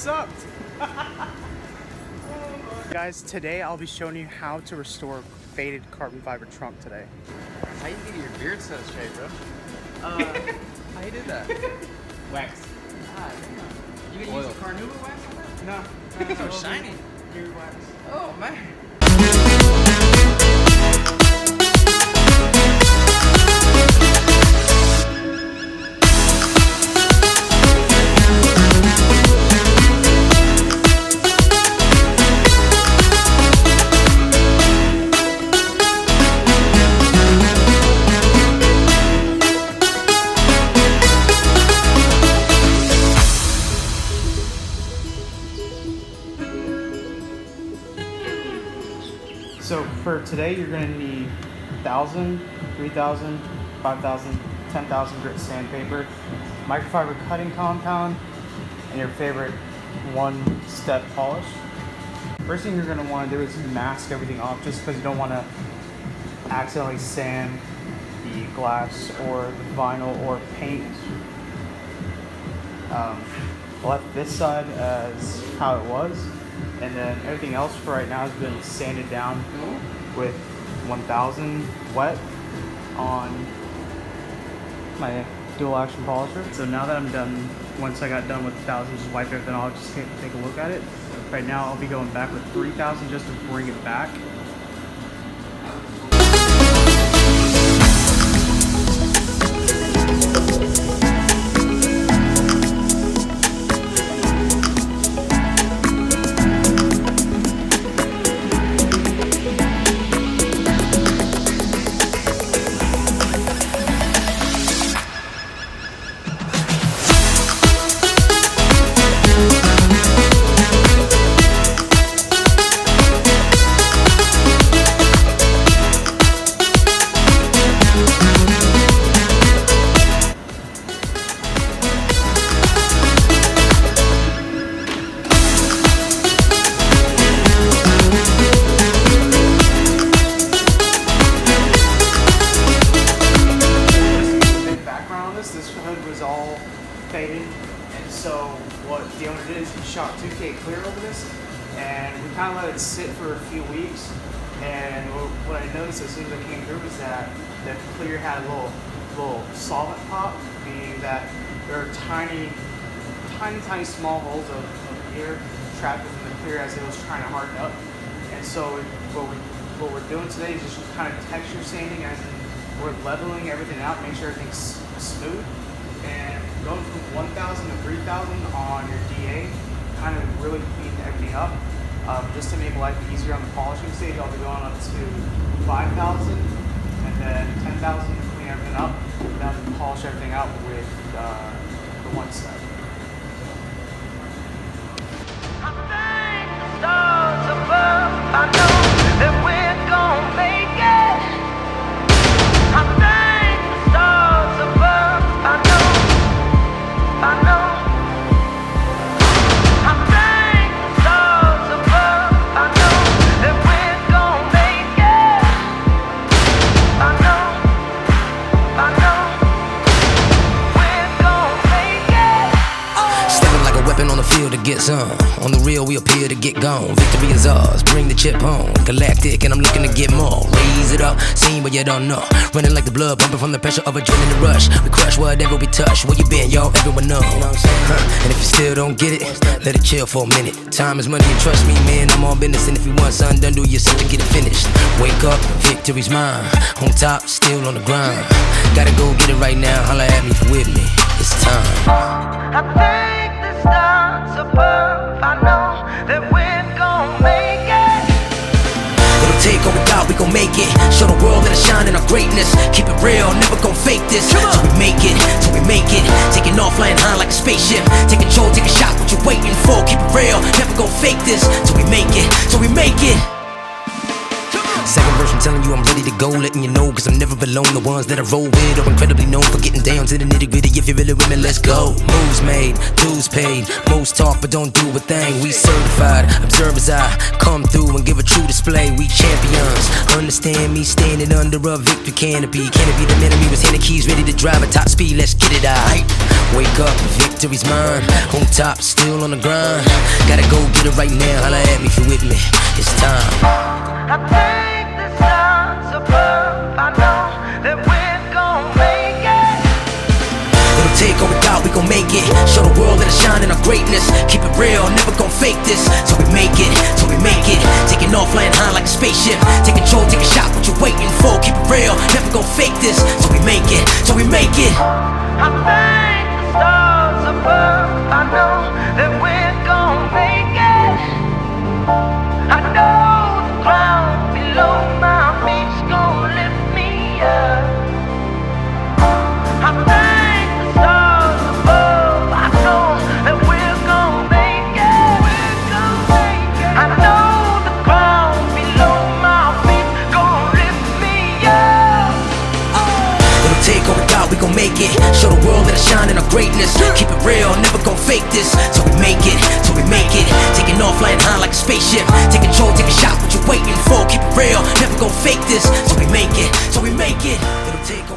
sucked. Guys, today I'll be showing you how to restore faded carbon fiber trunk today. How you get your beard so straight, bro? How you did that? Wax. Ah, damn. You gonna use the Carnauba wax on that? No. It's so shiny. New wax. Oh, man. So for today, you're gonna need 1,000, 3,000, 5,000, 10,000 grit sandpaper, microfiber cutting compound, and your favorite one-step polish. First thing you're gonna wanna do is mask everything off, just because you don't wanna accidentally sand the glass or the vinyl or paint. Left this side as how it was. And then everything else for right now has been sanded down with 1000 wet on my dual action polisher. So now that I'm done, once I got done with 1000, just wipe everything off, just take a look at it. Right now I'll be going back with 3000 just to bring it back. This hood was all faded, and so what the owner did is he shot 2K clear over this, and we kind of let it sit for a few weeks. And what I noticed as soon as I came through was that the clear had a little solvent pop, meaning that there are tiny small holes of air trapped within the clear as it was trying to harden up. And so what we're doing today is just kind of texture sanding, as in we're leveling everything out, make sure everything's smooth, and going from 1000 to 3000 on your DA kind of really clean everything up. Just to make life easier on the polishing stage, I'll be going up to 5000 and then 10,000 to clean everything up, then polish everything out with the one step. I thank the stars above. I know that we're gonna make it. I thank the stars above. I know. I thank the stars above. I know that we're gonna make it. I know. We're gonna make it. Stepping like a weapon on the field to get some. On the real, we appear to get gone. Victory is ours, bring the chip home. Galactic, and I'm looking to get more. Raise it up, seen but you don't know. Running like the blood, pumping from the pressure of adrenaline rush. We crush whatever we touch. Where you been, y'all? Everyone know. And if you still don't get it, let it chill for a minute. Time is money, and trust me, man, I'm on business. And if you want something done, do yourself to get it finished. Wake up, victory's mine. On top, still on the grind. Gotta go get it right now. Holla at me if you're with me. It's time. I thank the stars above. I know that we're gonna make it. It'll take all we got, we gon' make it. Show the world that I shine in our greatness. Keep it real, never gon' fake this. Till we make it, till we make it. Taking off, flying high like a spaceship. Take control, take a shot, what you waiting for? Keep it real, never gon' fake this. Till we make it, till we make it. Second verse I'm telling you I'm ready to go, letting you know, cause I'm never alone. The ones that I roll with are incredibly known for getting down to the nitty gritty. If you're really with me, let's go. Moves made, dues paid, most talk but don't do a thing. We certified, observers I come through and give a true display. We champions, understand me standing under a victory canopy. Canopy the man of me was handing keys, ready to drive at top speed, let's get it out. Wake up, victory's mine. On top, still on the grind. Gotta go get it right now, holla at me if you're with me. It's time. I thank the stars above. I know that we're gon' make it. It'll take all we got, we gon' make it. Show the world that I shine in our greatness. Keep it real, never gon' fake this. So we make it, so we make it. Taking off, flying high like a spaceship. Take control, take a shot, what you waiting for? Keep it real, never gon' fake this. So we make it, so we make it. I thank the stars above. I know that we're gon' make it. I know the ground below my feet's gon' lift me up. I thank the stars above. I know that we're gon' make it. I know the ground below my feet's gon' lift me up. It'll take all we got, we gon' make it. Show the world that I shine in our greatness. Keep it real, never gon' fake this. So we make it, so we make it. Taking off, flying high like a spaceship. Take control, take a shot, what you waiting for? Keep it real, never gon' fake this. So we make it, so we make it. It'll take all